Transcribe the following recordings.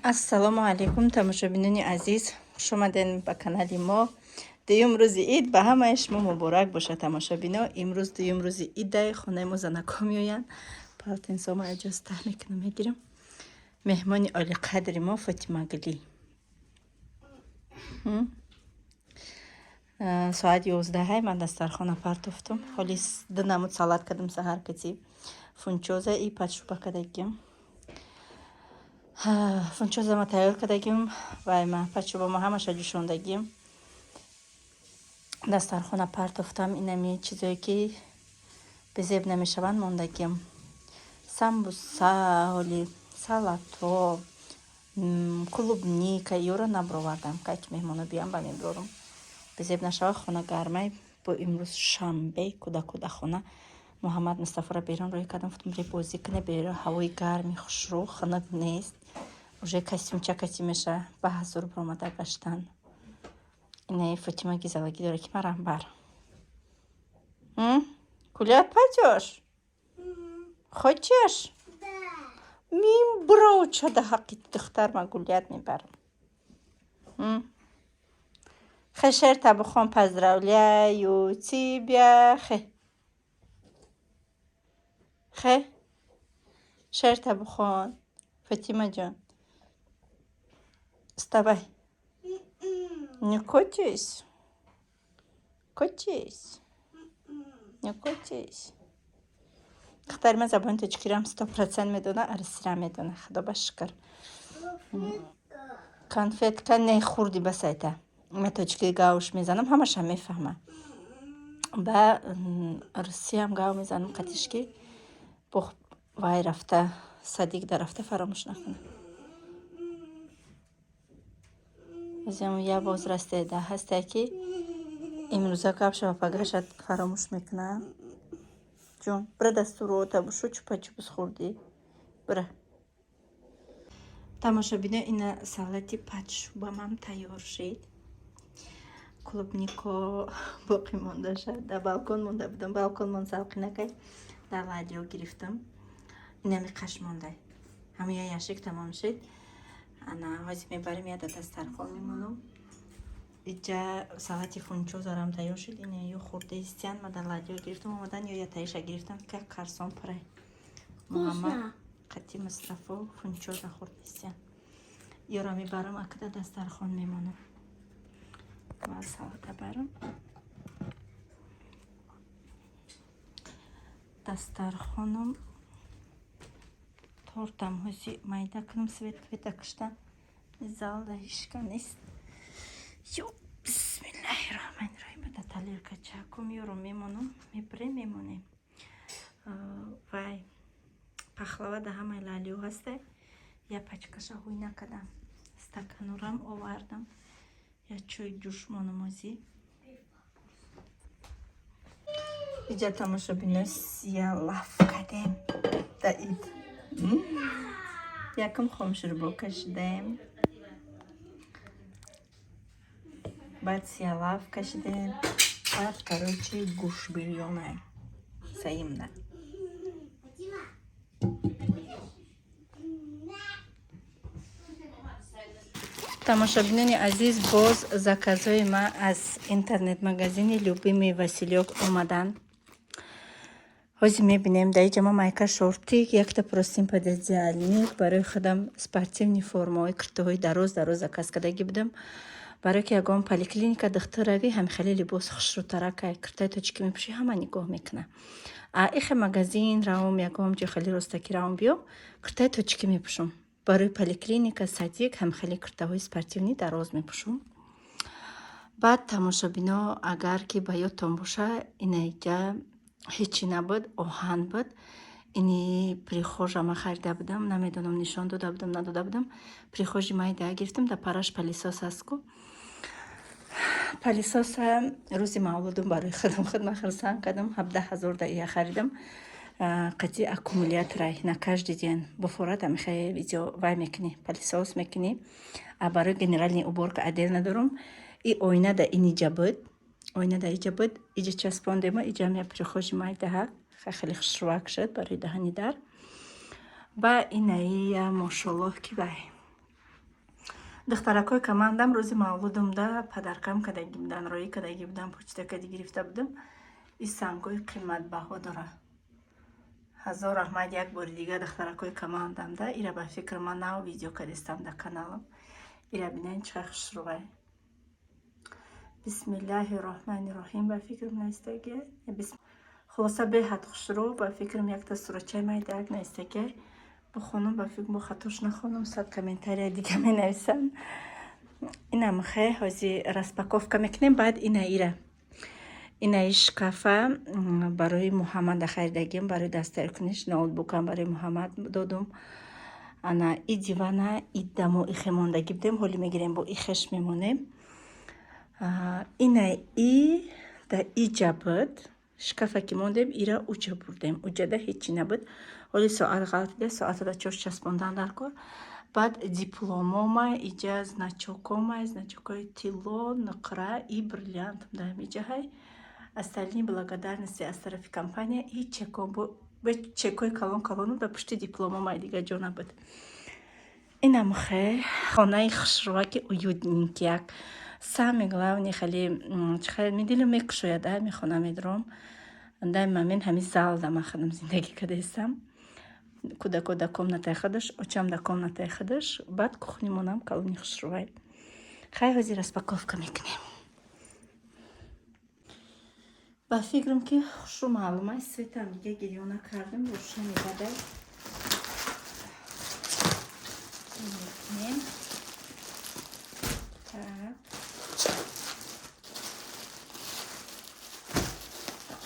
ассалому алайкум тамошобинони азиз, хуш омаден ба канали мо. Дуюм рӯзи ид ба ҳамаи шумо муборак бошад тамошобино. Имрӯз дуюм рӯзи идаи хонаи мо занакҳо меоянд. Полотенсомо аҷоз таҳ мекунам мегирам. Меҳмони олиқадри мо Фотимагулӣ. Соат 11 ман дастархона партофтум. Ҳоли ду намуд салат кардам саҳар кати фунчоза и пачуба кардагим. Фунчоза ма тайёр кардагим ва ма пачубамо ҳамаша ҷӯшондагим. Дастархона партофтам инами чизое ки безеб намешаванд мондагим. Самбуса, ҳоли салато, клубника ёро набровардам. Как меҳмоно биям ба меброрум. Безеб нашава хона гармай бо имрӯз шанбе кӯдаку да хона Муҳаммад Мустафоро берун роҳӣ кардам. Гуфтам ре бозӣ кунӣ берун ҳавои гарми хушрӯ хунук нест. Уже костюмча кати меша ба ҳазур бромада гаштан. Инаи Фотима гизалагӣ дора ки марам бар. Кулят пойдёшь? Хочешь? Да. Мим броуча да ҳаққи духтар ма гулят мебарам. Хешер табухон поздравляю тебя. Хе. Шер табухон. Фатима ҷон. Вставай. Не котись. Котись. Не котись. Духтари ман забони тоҷикирам 100% медона, арсира медона. Худо ба шукр. Конфетка не хурди басайта. Мен тоҷики гавш мезанам, ҳамаша мефаҳма. Ба русиям гав мезанам қатишки бо вай рафта садик да рафта фаромӯш накунам. азам я возрасте да ҳасте ки имрӯза гавша пагашат фаромӯш мекунам. Ҷон, бра дастуро табушу чупа-чупус хурдӣ. Бра. Тамошобино ина салати пачубамам тайёр шид. Клубнико боқӣ монда шад. Да балкон монда будам. Балконмон завқи накай. Да ладио гирифтам. Инами қаш мондай. Ҳамия яшик тамом шид. Ана ҳозир мебарим яда дастархон мемонам. Иҷа салати фунчозарам тайёр шид. Ина ё хурдаи стян ма да ладио гирифтам. Омадан ё ятаиша гирифтам ки қарсон пурай. Муҳаммад қати Мустафо фунчоза хурдаи стян. Ёра мебарам акда дастархон мемонам. Ва салата барам. Дастархоном тортам ҳози майда кунам светквета киштан залда ҳишка нест. Ё бисмиллаҳирроҳманирроҳим. Бада талерка чакум ёро мемонам мебре мемонем. Вай пахлава да ҳамаи лалио ҳасте. Я пачкаша ҳуй накадам. Стаканурам овардам. Я чой ҷӯш монам ҳозир. иҷа тамошобино сиялаф кадем да ид. Якам хомшурбо кашидем. баъд сиялаф кашидем. баъд короче гӯш бирёна саимна. тамошобинони азиз, боз заказҳои ма аз интернет-магазини Любимый Василёк омаданд. ҳозир мебинем дар иҷа ма майка шортик, якта простин пододеяльник барои худам спортивни формаҳои куртаҳои дароз заказ кардаги будам. барое ки ягон поликлиника духтар равӣ ҳамихели либос хушрӯтаракай куртаи тоҷикӣ мепӯшӣ ҳама нигоҳ мекуна. Ихе магазин равм ягон ҷо хеле ростаки равм биё куртаи тоҷикӣ мепӯшум. барои поликлиника садик ҳамихели куртаҳои спортивни дароз мепӯшум. баъд тамошобино агар ки ба ёдтон боша инаиҷа ҳечи набуд, оҳан буд. Ини прихожа ма харида будам, намедонам нишон дода будам надода будам. Прихожи майда гирифтам, да параш палисос ҳастку. палисоса рӯзи мавлудум барои худам худма хурсанд кардам. 17,000 даия харидам. қати аккумуляторай на каждый день буфорат амихе видео вай мекунӣ палисос мекунӣ. Барои генеральный уборка отдельно дорум. И ойна да иниҷа буд. Ойна да иҷа буд. Иҷа часпондема иҷа я прихожи майдаҳа хеле хушрӯак шуд барои даҳани дар. Ба инаия мошаллоҳ ки вай духтаракои командам рӯзи мавлудумда падаркам кадаги будан, роӣ кадаги будан, почта кади гирифта будам. И сангои қиматбаҳо дора. 1000 раҳмат як бори дига духтаракои командамда. Ира ба фикр ман нав видео кадистам да каналам. Ира бинен чиқар хушрӯғай. бисмиллаҳи роҳмани роҳим ба фикрам наистаги. Хулоса беҳад хушрӯ ба фикрам якта сурачаи майдак наистаги. бухонам ба фикр бо хатош нахонам, сад комментария дига менависам. Инам хе ҳозир распаковка мекунем. Баъд инаи шкафа барои Муҳаммад харидагим, барои дастаркуниш ноутбукам барои Муҳаммад додум. Ана и дивана и дамо ихе мондаги будем, ҳоли мегирем бо ихеш мемонем. Инаи да иҷа буд. Шкафа ки мондем ира уҷа бурдем. Уҷада ҳечи набуд. ҳоли соат ғалтида соатада чош часпондан дар кор. Баъд дипломома иҷа значокома, значокои тилло, нуқра и бриллиантум да ҳамиҷаҳай. Остальные благодарности аз тарафи компания и чекои калон да пушти дипломома дига ҷо набуд. Инам хе хонаи хушрӯаки уютненькияк. Самое главное, дилам мекушояд, мехона медром. Дай момент ҳами зал да махадам зиндагӣ кадестам. Кудако да комнатаи худаш, очам да комнатаи худаш. Баъд кухнимонам калони хушрӯай. Хай ҳозир распаковка мекунем. ба фикрам ки хушрӯ маълум аст, светам дига гирёна кардам, рӯшани бадай.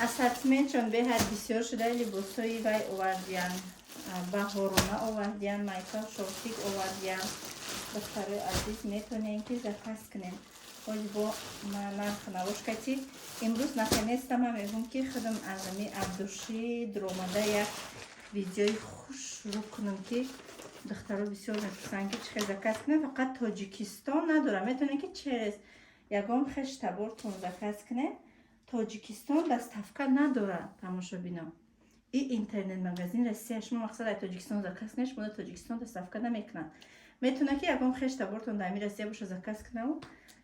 Ассортиментшон беҳад бисёр шуда, либосҳои вай овардиян, баҳорона овардиян, майкал шортик овардиян. духтарои азиз метонем ки заказ кунем. ҳози бо нархи навошкати имрӯз наканестама мегӯм ки худам аз ами абдуши дромада як видеои хушрӯ кунам ки духтаро бисёр мепурсанд ки чихел заказ кунем. Фақат Тоҷикистон надорам. Метонем ки через ягон хештабортон заказ кунем. Тоҷикистон доставка надора тамошобинам. И интернет магазин Россия шумо мақсад ай Тоҷикистон заказ кунед, шумо Тоҷикистон доставка намекунад. Метона ки ягон хештабортон дар Россия боша заказ кунам,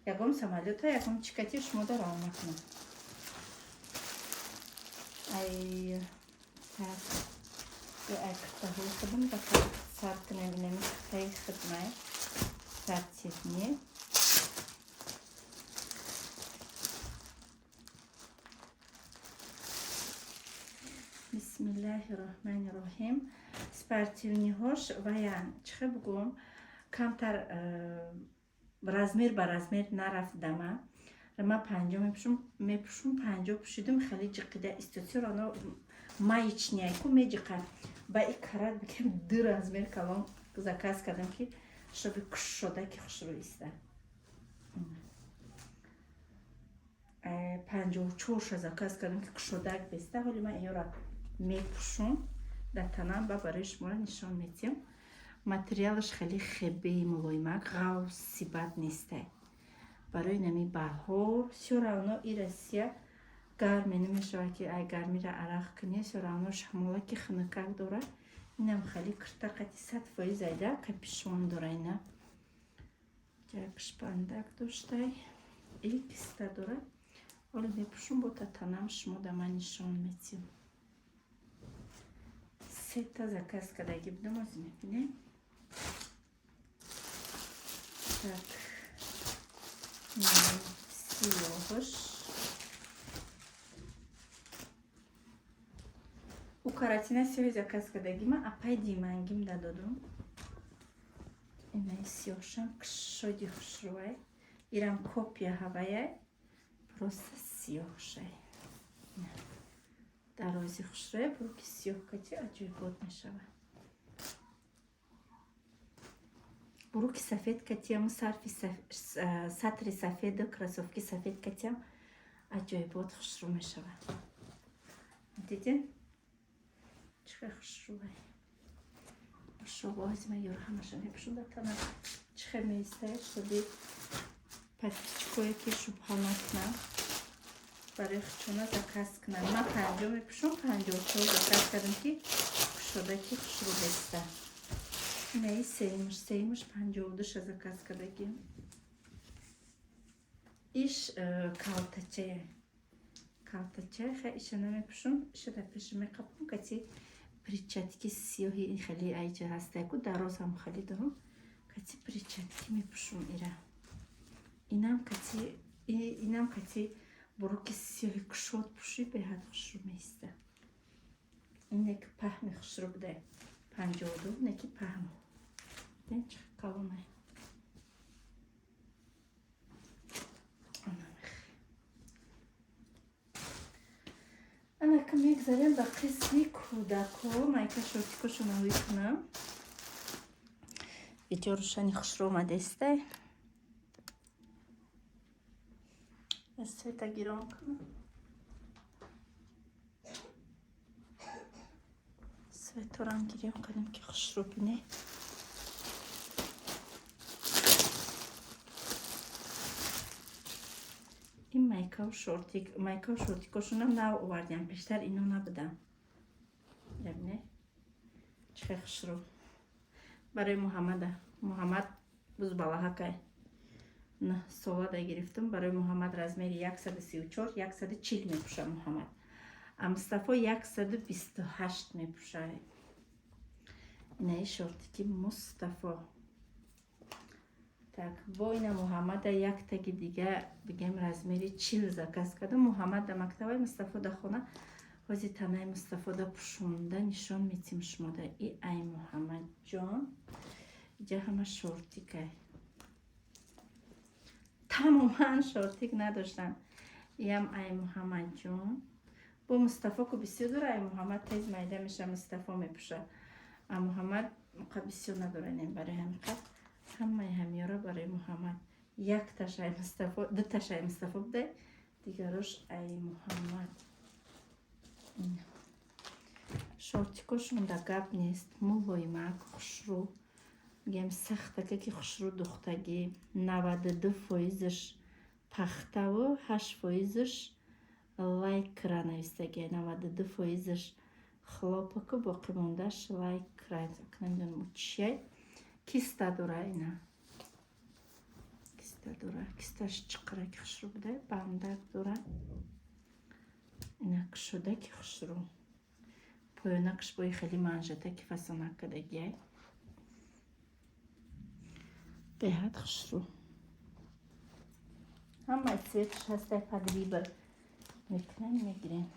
ягон самолёта, ягон чикати шумо дар равона кунам. Ай так ай картаҳои худам ба сар кунам. Инами картаи хидмат сартивни. бисмиллаҳи роҳмани роҳим. Спортивниҳош ваян чихе бугум камтар размер ба размер нарафт дама. Ма 50 мепушум 50 пушидум хеле ҷиқида истотиро оно маечняйку меҷиқа. Ба и карат бикем 2 размер калон заказ кардам ки шоби кушода ки хушрӯ иста. 54 заказ кардам ки кушодак беста. ҳоли ман инёро мепушум дар танам ба барои шумо нишон метиҳам. Материалаш хеле хебеи мулоимак, ғавси бад нестай. Барои нами баҳор всё равно и Россия гарме намешавад ки ай гармира арақ кунӣ, всё равно шамолаки хунукак дора. Инам хеле киртақати 100% айда капюшон дора. Ина ҷак шпандак доштай и киста дора. ҳоли мепушум бо татанам шумо да ман нишон метиҳам. 3 та заказ кадаги будам аз мебинем. Так. Сиёҳаш. У каратина сиёҳи заказ кадаги ма апай димангим да додум. Инаи сиёҳшам кишоди хушрӯай. Ирам копия ҳаваяй. Просто сиёҳшай. дарози хушрӯй буруки сиёҳкати аҷоибот мешавад. буруки сафед катиам сатри сафеду красовки сафед катиам аҷоибот хушрӯ мешавад. дидин чихел хушрӯай. шоғози ман ёро ҳамаша мепушам дар тана чихел меистаи шуби патичкое ки шубҳа накунам. барои хучона заказ кунам. Ман 50 мепушам, 54 заказ кардам ки кушода ки хушрӯ беста. Neyi sevmiş bence oldu şaza kaskadaki. İş калтаче ха ишана мепушум шада пешме капам кати причатки сиёҳи ин хели айҷа ҳастаку дароз ҳам хели дорум кати причатки мепушум ира инам кати буруки сиёҳи кушод пуши беҳад хушрӯ меиста инеки паҳми хушрӯ буде 52 неки паҳм ден чӣ калонай Анака мегзарем ба қисми кӯдакҳо майка шортикошуна мекунам. Видео рӯшани хушрӯ омадестай. Света гирон кунам. Светорам гирон кунам ки хушрӯ бине. این майка و شورتیکاشونم نو آوردیم پیشتر اینو نبودم ببینه چه خشرو برای محمد بز بالا که نه سواد گرفتم برای محمد رزمیر 134 140 میپوشه محمد مصطفی 128 میپوشه اینه شورتیکی مصطفی Так, воина Муҳаммада як таги дига бигем размери 40 заказ кардам. Муҳаммад да мактабай Мустафо да хона ҳози танаи Мустафо да пушонда нишон метим шумода. И ай Муҳаммад ҷон. Иҷа ҳама шортикай. Тамоман шортик надоштан. Иам ай Муҳаммад ҷон. Бо Мустафо ку бисёр дора ай Муҳаммад тез майда меша Мустафо мепуша. А Муҳаммад қа бисёр надора нем барои ҳамиқат. ҳамаи ҳамёра барои муҳаммад як ташай мустафо ду ташай мустафо будай дигарош ай муҳаммад шортикошунда гап нест мулоимак хушрӯ мигем сахтака ки хушрӯ духтагӣ 92% пахтаву 8% лайкра навистагӣ 92% хлопаку боқӣ мондаш лайкра намедонам чияй киста дора ина киста дора кисташ чиқраки хушрӯ буда бандак дора ина кушодаки хушрӯ поёнакаш бои хели манжатаки фасонак кадагиай беҳад хушрӯ ҳамаи цветаш ҳастай падрибл мекунем мегирем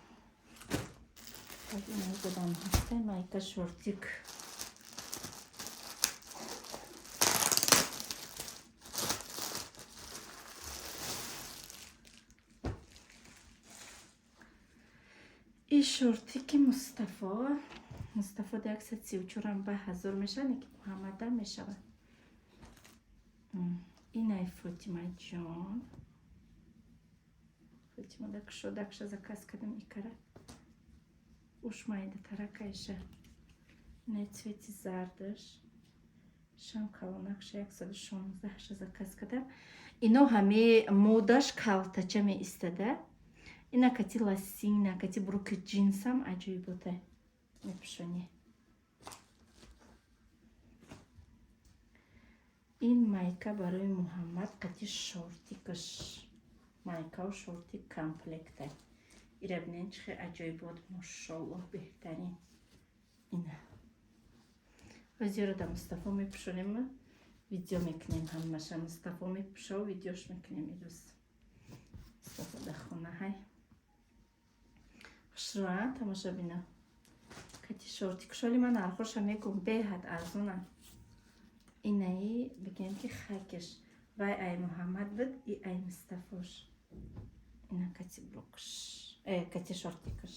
так ина задам ҳастай майка шортик این شورتیک مصطفی ده 134 هم به 1000 میشه نکی محمد هم میشه این ای فاطمه جان فاطمه ده کشو زکاس کدم ایکاره уж майда таракайша не цвети зардаш шам калонакша 116 ша заказ кардам ино ҳаме модаш калтача меистада ина кати ласина кати бруки джинсам аҷоибота мепушони ин майка барои муҳаммад кати шортикаш майкау шортик комплекта ира бинен чихе аҷоибот мошаллоҳ беҳтарин ина ҳозира да мустафо мепушонем видео мекунем ҳамаша мустафо мепуша видеош мекунем ирӯз мустафо да хона ҳай хушрӯа тамоша бина кати шорти кушоли ман архоша мекун беҳад арзона инаи бигем ки хакеш вай ай муҳаммад буд и ай мустафош ина кати блокш кати шортикаш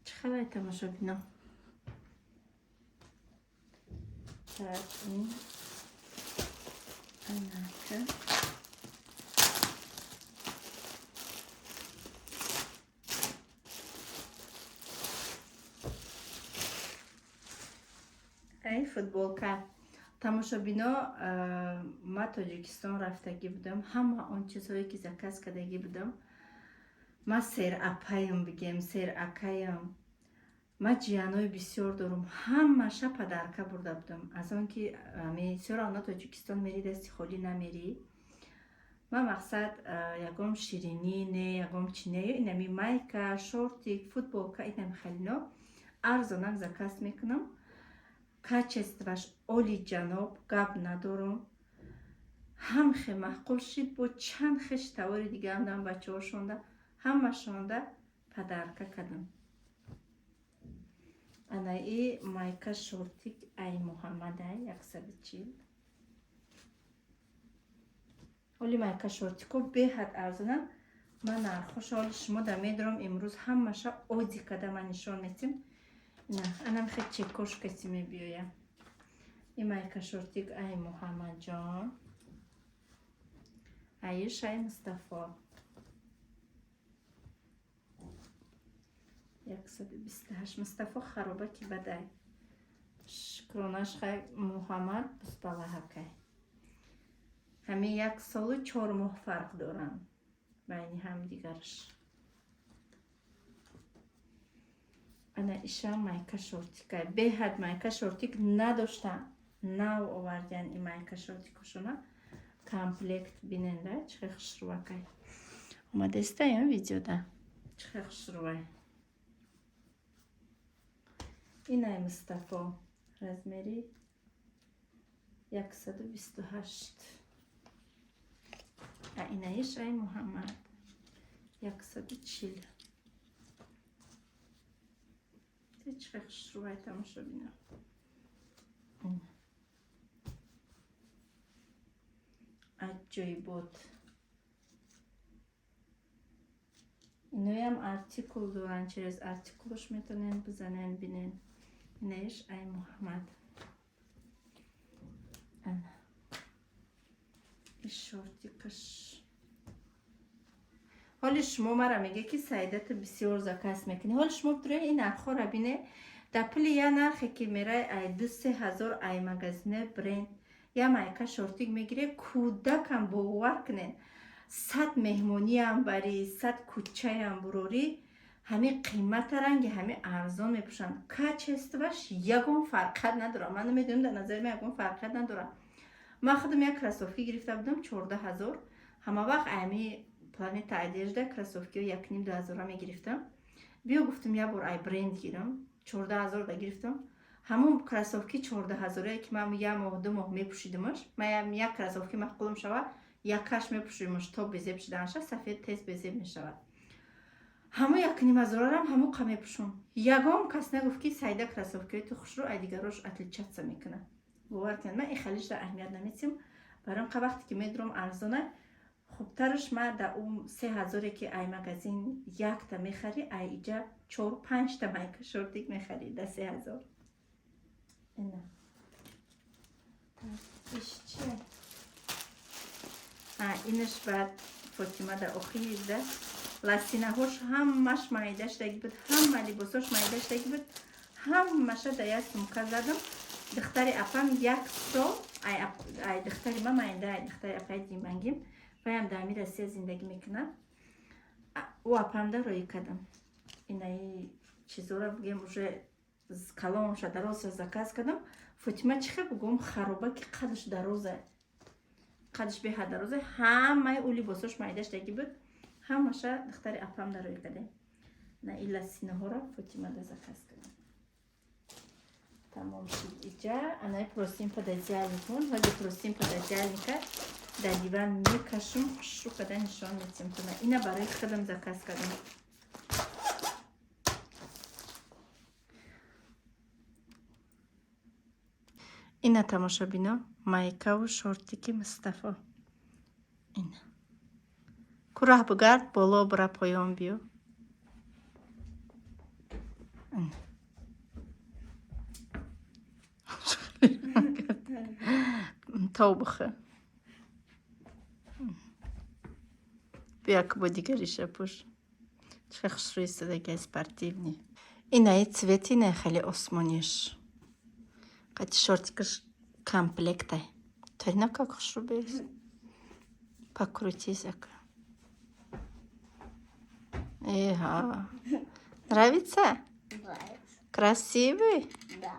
чӣ халай тамоша бино так ин анака ай футболка тамошобино ма тоҷикистон рафтагӣ будам ҳама он чизҳое ки заказ кардагӣ будам ма серапаям бигем серакаям ма ҷиянои бисёр дорам. Ҳамаша падарка бурда будам. Аз он ки чора оно Тоҷикистон мери дасти холӣ намери. Ма мақсад ягом ширинӣ не, ягом чӣ не, инами майка, шортик, футболка, инами халино арзонак заказ мекунам. Качестваш оли ҷаноб, гап надорам. ҳам хе маъқул шид, бо чанд хеш тавори дига ам дам бачаҳо шонда, ҳама шонда падарка кардам. Ана и майка шортик ай Муҳаммадай 140. оли майка шортико беҳад арзонанд. Ман нархоша оли шумо да медорам. имрӯз ҳамаша оди када ман нишон метим. анам хе чекош каси мебиёя. и майка шортик ай Муҳаммадҷон. айш ай Мустафо 128. Мустафо хароба ки бадай. шукронаш хай Муҳаммад бусбалаҳакай. ҳамин 1 солу 4 моҳ фарқ доранд байни ҳамдигараш. ана иша майка шортикай. беҳад майка шортик надоштам. нав овардиян и майка шортикошона. комплект биненда чихе хушрувакай. омадеста ин видеода. чихе хушрувай. инай Мустафо размери 128. а инаиш ай Муҳаммад 140. чихе хушрувай тамошо бина. аҷоибот. иноям артикул доранд. через артикулош метонен бизанен бинен. инаиш ай Муҳаммад. ана и шортикаш. ҳоли шумо мара мега ки саидата бисёр заказ мекунӣ. ҳоли шумо битурен ин нархора бине. да пули я нархе ки мерай ай 2-3 ҳазор ай магазине бренд я майка шортик мегире. кӯдакам бовар кунен 100 меҳмониам барӣ, 100 кӯчаям бурорӣ, ҳамин қимата ранги ҳамин арзон мепӯшанд. качестваш ягон фарқат надорад. ман намедонам, дар назари ман ягон фарқат надорад. ман худам як кроссовки гирифта будам 14 000. ҳама вақт ами Планета одежда кроссовкиҳо 1,5-2 ҳазора мегирифтам. биё гуфтам як бор ай бренд гирам. 14 000 да гирифтам. ҳамон кроссовки 14 000 ки ман як моҳ 2 моҳ мепӯшидимаш. ман як кроссовки мақулам шава якаш мепӯшидимаш то безеб шиданаша сафед тез безеб мешавад. ҳамо 1,5 ҳазорарам ҳамо қа мепӯшам. ягон кас нагуфт ки сайда кроссовкиҳои ту хушрӯ ай дигарош атличатса мекунад. бовар кунед ман ин халишда аҳамият наметим. барам қа вақте ки медорам арзона хубтараш ма да у 3 ҳазоре ки ай магазин якта мехари ай иҷа 4-5 та майка шортик мехари да 3 ҳазор. ина иш чие? инаш баъд Фотима да охири да ласинаҳош ҳамаш майда шудаги буд. ҳама либосош майда шудаги буд. ҳамаша да як сумка задам. духтари апам 1 сол ай духтари ма майда ай духтари апай димангим ваям да ами Россия зиндагӣ мекунад. у апамда роӣ кардам. инаи чизора бигем уже калонша дарозша заказ кардам. Фотима чихе бугум хароба ки қадш дароза. қадш беҳад дароза. ҳамаи у либосош майда шудаги буд. ҳамаша духтари апамда роӣ кардем. на и ласинаҳоро Фотима да заказ кардам. тамом шуд иҷа. анаи просим пододеялникон. ҳоли просим пододеялника дар диван мекашум. хушрӯ када нишон метим. ина барои худам заказ кардам. ина тамошобино майкаву шортики Мустафо. ина кӯрах бугард боло бура поён биё. тав бихӯ. бия ки бо дигариша пӯш. чихе хушрӯ истодаги спортивни. инаи цвети не хеле осмониш. қати шортикаш комплектай. Тарина как хушрӯ бес. Покрутись-ка. Нравится? Красивый? Да.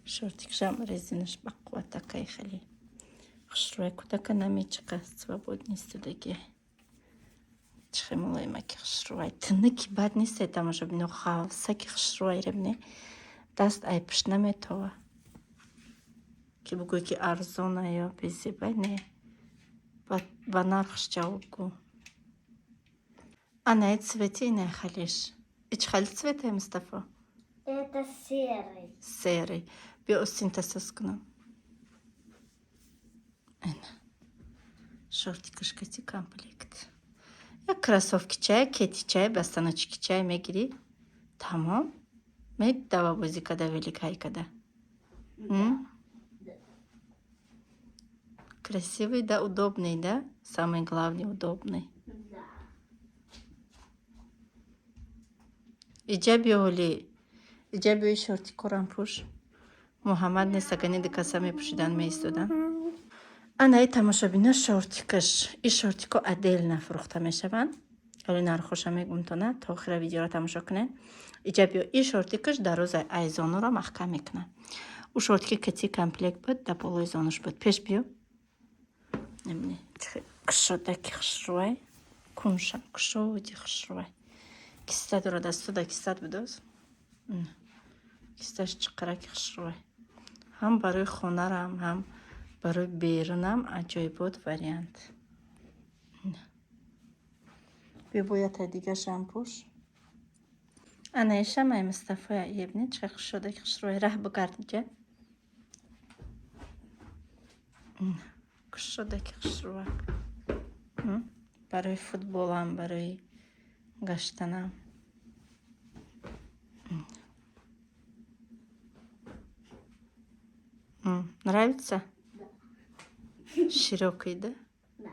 Шортикшам резинаш бақуа такая хали. Хшруай кудака намечка свободный студеги. Чхемулай маки хшруай. Тыныки бад нест там уже бино хав саки хшруай ребне. Даст ай пшнаме това. Ки бугой ки арзона я безибай не. Банар хшчаугу. А на эти цветы не халиш. Ичхали цветы, Мустафа? Это серый. Серый. Биосинтезискну. Шортикашкати комплект. Я кроссовки чай, кети чай, бастаночки чай мегири. Тамам. Мед дава бузи када великай када. Красивый, да, удобный, да? Самый главный, удобный. Да. Иджаби шорти коран пуш. Мухаммад не сагани дикасами пушидан мейсту, да? Ана и тамошабина шортикаш. И шортико отдельно фрухта мешаван. Али нархоша мегунтона, то охира видео тамошо кунен. Иджаби и шортикаш дарозай айзонура махка мекна. У шортики кати комплект буд, да полой зонуш буд. Пеш био. Немне, кшодаки хшруай. Куншам, кшоуди хшруай. Кистад ура дастуда кистад будоз. Кисташ чиқараки хшруай. Хам барои хонарам, хам барои берунам аҷоибот вариант. Бибоята дига шампуш. Ана ишамай Мустафа ебни чиқа кшодаки хшруай. Рах бугарджа. Кшодаки хшруай. Барои футболам, барои гаштанам. Нравится? Да. Широкий, да? Да.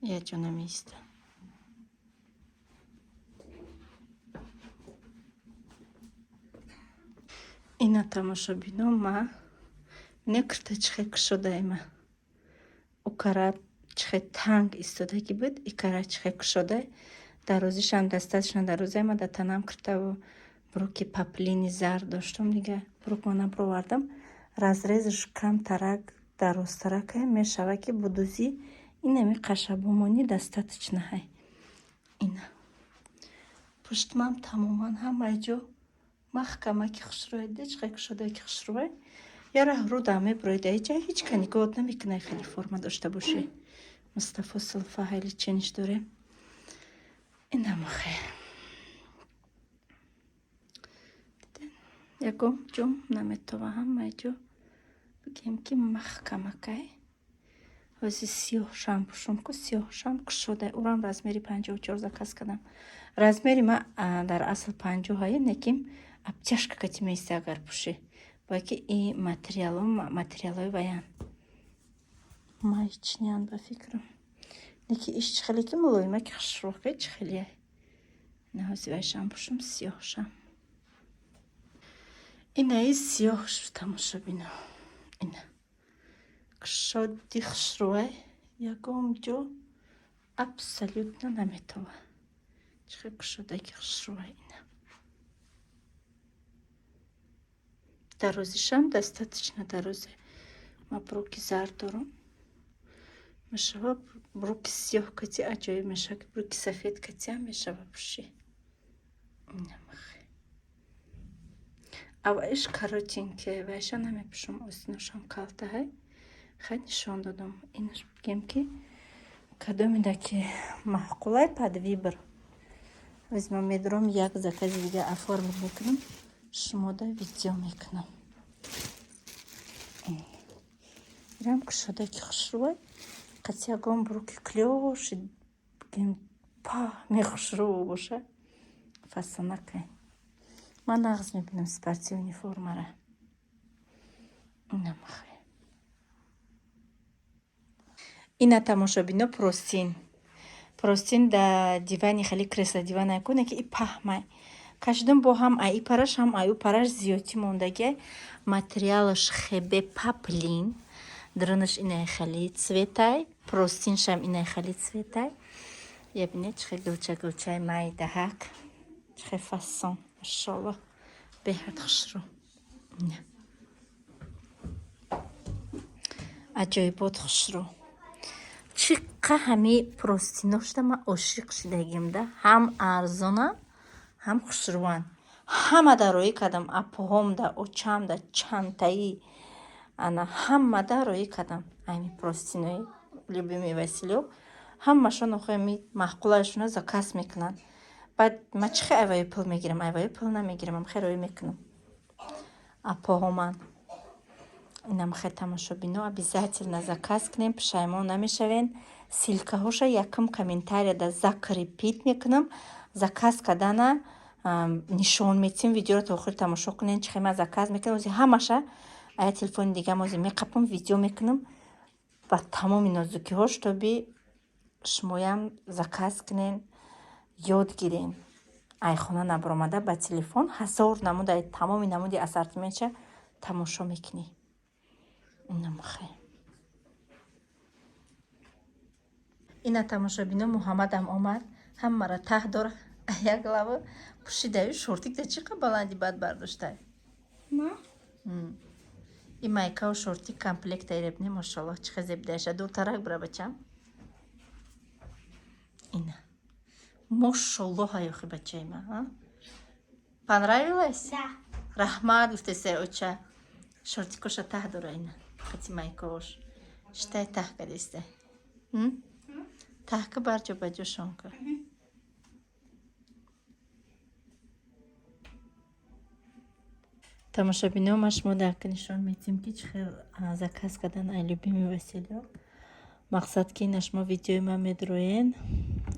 Я что на месте. И на тамошабино ма не кртачхе кшодайма. У кара чхе танг истодаги буд, и кара чхе кшодай. Дарозишам дастатишна дарозайма да танам кртаву. Бруки паплини зар доштам дига. Брук мана провардам. Разрезш кам тарак даростаракай мешава ки будузи инами қашабумони дастатична хай. Ина. Пуштмам тамоман ҳамаи ҷо маҳкамаки хушрӯй дич хай кушодаки хушрӯй. Яра руда меброида иҷа ҳеҷ кани год намекунай хеле форма дошта боши. Мустафо сулфа хеле чениш дорем. Ина махай. Ягом ҷом наметоваҳам майҷо бигем ки маҳкамакай ҳози сиёҳшам пушумку сиёҳшам кушодай урам размери 54 заказ кардам. Размери ма дар асл 50 неким обтяжка кати меиста агар пуши бояки и материалои ваян майчнян ба фикрам неки иш чихеле ки мулоима ки хушрӯхе чихеле ина ҳози вайшам пушум сиёҳшам. Инаи сиёҳ тамоша бино. Ина кшоди хушрӯай ягом ҷо абсолютно наметова. Чихе кшодаки хушрӯай ина. Дарозишам достаточно дарозе. Ма бруки зар дорам. Мешава бруки сиёҳ кати аҷоиб мешава, бруки сафед кати ҳам мешава пуши. Ина махай. Аваиш коротенькие, вайша намепушам остиношам калтаҳай. Хай нишон додам. Инаш бигем ки кадомида ки маҳқулай под вибр. Возьмам медром як закази дига оформит мекунам. Шумода видео мекунам. Ирам кушодаки хушрӯй. Қати ягон бруки клёши бигем па мехушрӯ боша. Фасонакай. Ман нағз мебинам спортивни формара. Ина махай. Ина тамошобино простин. Простин да дивани хали кресла дивана якуне ки и паҳмай. Кашидум бо ҳам ай параш ҳам аю параш зиёти мондагия. Материалаш хебе паплин. Дрынаш инай хали цветай. Простиншам инай хали цветай. یبینه چه گلچه مای دهک چه فصل ماشاءالله به حد خشرو نه عجایبات خشرو چقدر همی پروستینوش ده ما عاشق شدگیم ده هم ارزانه هم خشروان همه داروی کدام اپهم ده اوچام ده چانتایی انا همه داروی کدام همی پروستینوی любимый Василек همشون خمی معقولشون زکاس میکنن بعد ما چه ایوای پول میگیرم ایوای پول نمیگیرم خیلی میکنم اپاهمان اینم خیلی تماشا بینو обязательно заказ کنیم پشیمون نمیشوین سیلکه هاش یکم کامنتاری ده закрепить میکنم заказ کردن نشون میتیم ویدیو رو تا آخر تماشا کنین چه ما заказ میکنم وزی همشه ای تلفن دیگه موزی میقپم ویدیو میکنم با تمام نازکی هاش تا بی شمایم заказ کنین یاد گیرین ای خونه نبرامده با تلفن 1000 نمود ای تمام نمودی اسارتمنت تماشا میکنی اینم خیلی اینا تماشا بینو محمد هم آمد هم مرا ته داره یک لبه پوشیده شورتیک ده چقدر بلندی بد برداشته نه این مایکه و شورتیک کمپلکت ایربنی ماشاءالله چقدر زبده شه دو ترک برا بچم اینا ماشاءالله هایوخی بچه من понравилось? Да. Рахмат гуфтесе оча. Шортикоша тах дора ина. Хати майкош. Штай тах кадесте. Тах ка барҷо баҷо шонка. Тамошабинома шумо дар нишон метим ки чихел заказ кардан ай любимый Василек. Мақсад ки ина шумо видеои ма медроен.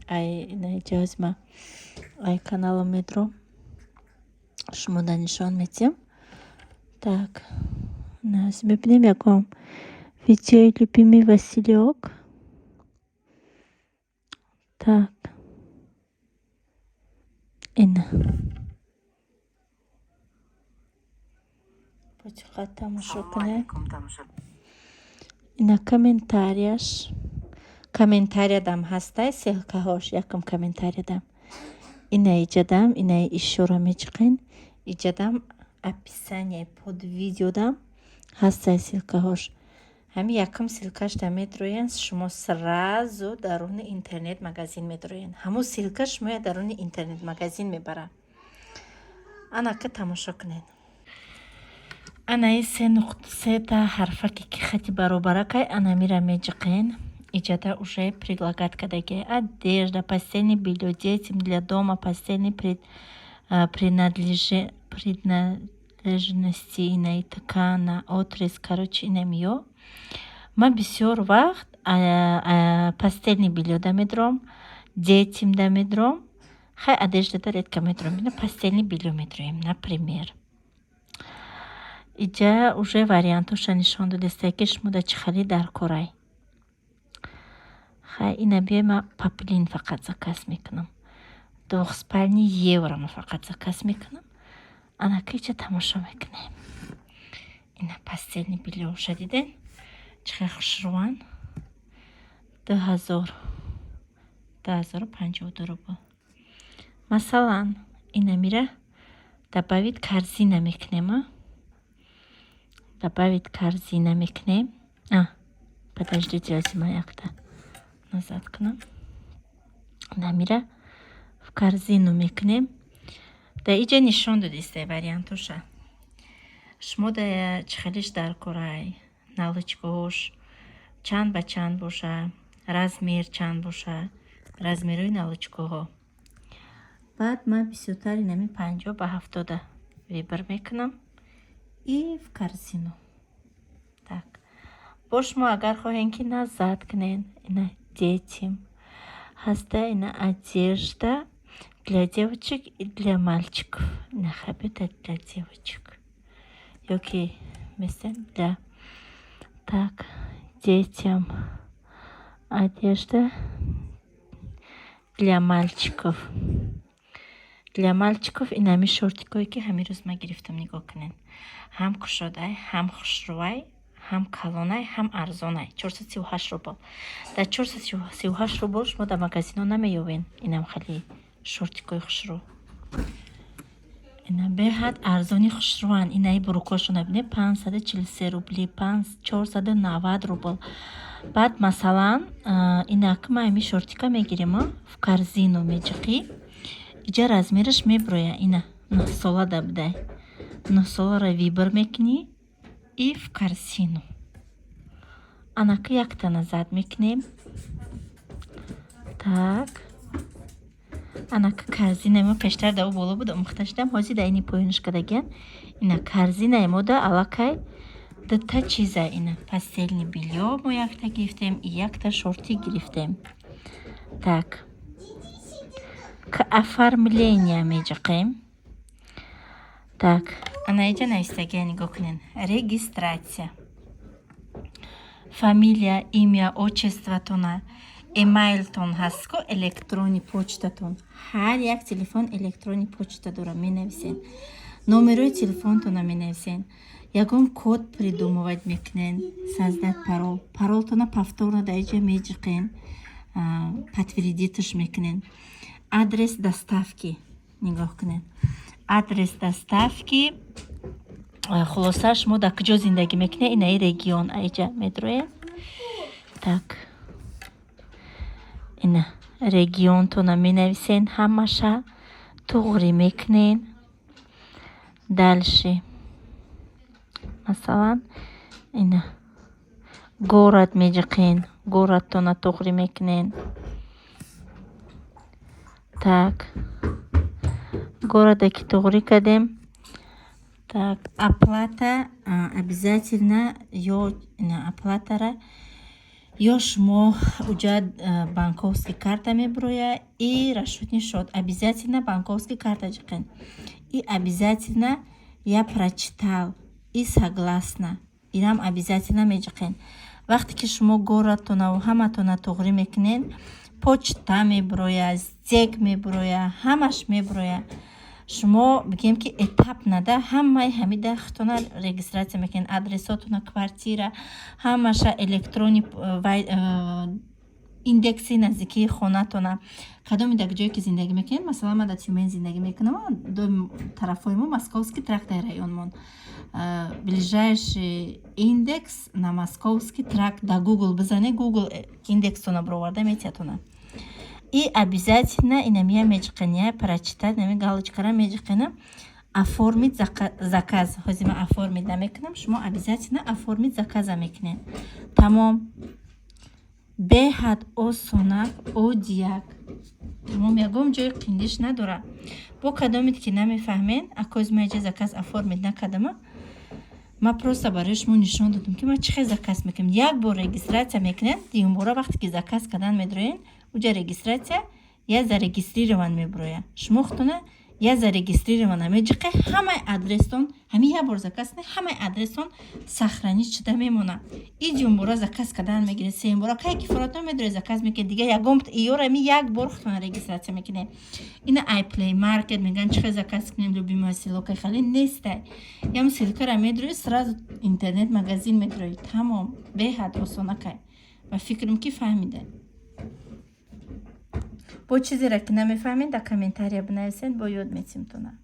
Ай ина иҷоз ма ай канала медро. Шумо дар нишон метим. Так. Нас бибинем яком видеои любимый Василек. Так. Ина. Почекай тамошо кунед. Ина комментарияш. Комментария дам ҳастай ссилкаҳош якам комментария дам. Ина иҷадам, ина ишора мечиқин. Иҷадам описание под видео дам ҳастай ссилкаҳош. Ҳами якам ссилкаш да медроен шумо сразу даруни интернет магазин медроен. Ҳамун ссилка шумо даруни интернет магазин мебарад. Ана ка тамошо кунед. Ана и се та ҳарфаки ки хати баробаракай анамира меҷиқин. Иҷада уже предлагат кадаги одежда, постельное белье детям для дома, постельные принадлежности иной ткана, отрез, короче, инамиё. Ма бисёр вақт постельное белье да медром, детям да медром, хай одежда да редко медром, постельное белье медроем, например. Иҷа уже вариантоша нишон додесте ки шумо да чӣ халӣ дар корай. Хай ина бия ма паплин фақат заказ мекунам. 2,5 евро ма фақат заказ мекунам. Ана ки иҷа тамошо мекунем. Ина постельное белье шадиден. Чиқар хушруван. 2052 рубл. Масалан, ина мира добавить корзина мекунем. Добавить корзина мекунем. Подождите, возьму як-то назад кунам. Намира в корзину мекунем. Да иҷа нишон додисте вариантоша. Шумо да чихалиш дар корай. Наличкош чанд ба чанд боша, размер чанд боша, размерои наличкоҳо. Баъд ман бисёртари нами 50 ба 70 вибр мекунам и в корзину. Так. Бо шумо агар хоҳен ки назад кунен, ина детям ҳаста, ина одежда для девочек и для мальчиков. Ина хабита для девочек. Ёки мислен для так, детям одежда для мальчиков. Для мальчиков инами шортикое ки ҳамин рӯз ма гирифтам нигоҳ кунед. Ҳам кушодай, ҳам хушрувай, ҳам калонай, ҳам арзонай. 438 рубл. Дар 438 рубл шумо дар магазино намеёбен. Инам хеле шортикои хушрӯ. Ина беҳад арзони хушрӯан. Инаи бурукошона бинед 543 рубли, 490 рубл. Баъд масалан инак ма ами шортика мегирем в корзину меҷиқӣ. Иҷа размераш меброя. Ина 9 сола да будай. 9 солара вибр мекунӣ и в корзину. Анака яктана зад мекунем. Так. Анака корзинаи мо пештар да у боло буда омӯхта шудам. Ҳозир да ини поёниш кардагиям. Ина корзинаи мо да аллакай дута чиза. Ина пастелни бельё мо якта гирифтем и якта шорти гирифтем. Так. К оформления меҷиқем. Так. Ана иҷа навистагия нигоҳ кунед. Регистрация. Фамилия, имя, отчестватона, эмейлтон ҳастку, электронни почтатон. Ҳар як телефон электронни почта дора, менависен. Номерои телефонтона менависен. Ягон код придумовать мекунен. Создать парол. Паролтона повторно да иҷа меҷиқен. Подтвердитш мекунен. Адрес доставки. Нигоҳ кунед. Адрес доставки. Хулоса шумо дар куҷо зиндагӣ мекунед? Инаи регион айҷа медроед. Так. Ина регионтона менависен ҳамаша. Туғри мекунен. Дальше. Масалан, ина город меҷиқен. Городтона туғри мекунен. Так. Города ки туғри кардем. Так, оплата обязательно оплатара ё шумо уҷа банковский карта меброя и расчетный счет. Обязательно банковский карта ҷиқен. И обязательно я прочитал и согласна. Ирам обязательно меҷиқен. Вақте ки шумо городтона ва ҳаматона туғри мекунен, почта меброя, зек меброя, ҳамаш меброя. Шумо бигем ки этап нада ҳамаи ҳамида хитона регистратсия мекунед. Адресотона, квартира, ҳамаша электронни индекси наздикии хонатона. Кадоми дар ҷое ки зиндагӣ мекунед. Масалан ман дар Тюмень зиндагӣ мекунам. До тарафҳои мо Московский тракт дар районмон. Ближайший индекс на Московский тракт. Дар Google бизане, Google индекстона бироварда метиятона. И обязательно инамия меҷиқения прочитать, нами галочкара меҷиқена оформить заказ. Ҳозир ман оформить намекунам, шумо обязательно оформить заказа мекунед. Тамом. Беҳад осона, оддияк. Тамом, ягон ҷои қиндиш надора. Бо кадомит ки намефаҳмен, акоз ма иҷа заказ оформить накардама, ма просто барои шумо нишон додам ки ма чӣ хел заказ мекунам. Як бор регистратсия мекунед, дуюмбора вақте ки заказ кардан медроен, уҷа регистратсия я зарегистрирован меброя. Шумо хутона я зарегистрирована меҷиқе, ҳамаи адрестон, ҳамин як бор заказ не, ҳамаи адрестон сахранӣ шуда мемона. И дуюмбора заказ кардан мегиред, сеюмбора кай кифолатон медрои заказ мекунед, дига ягон иёра ми як бор хутона регистратсия мекунед. Ина iPlay Market меган чӣ хел заказ кунем, любимая ссилка хеле нестай. Ям ссилкара медрои, сразу интернет магазин медрои. Тамом, беҳад осонакай. Ва фикрам ки фаҳмида. Бо чизеро ки намефаҳмед, дар комментария бинависед, бо ёд метимтона.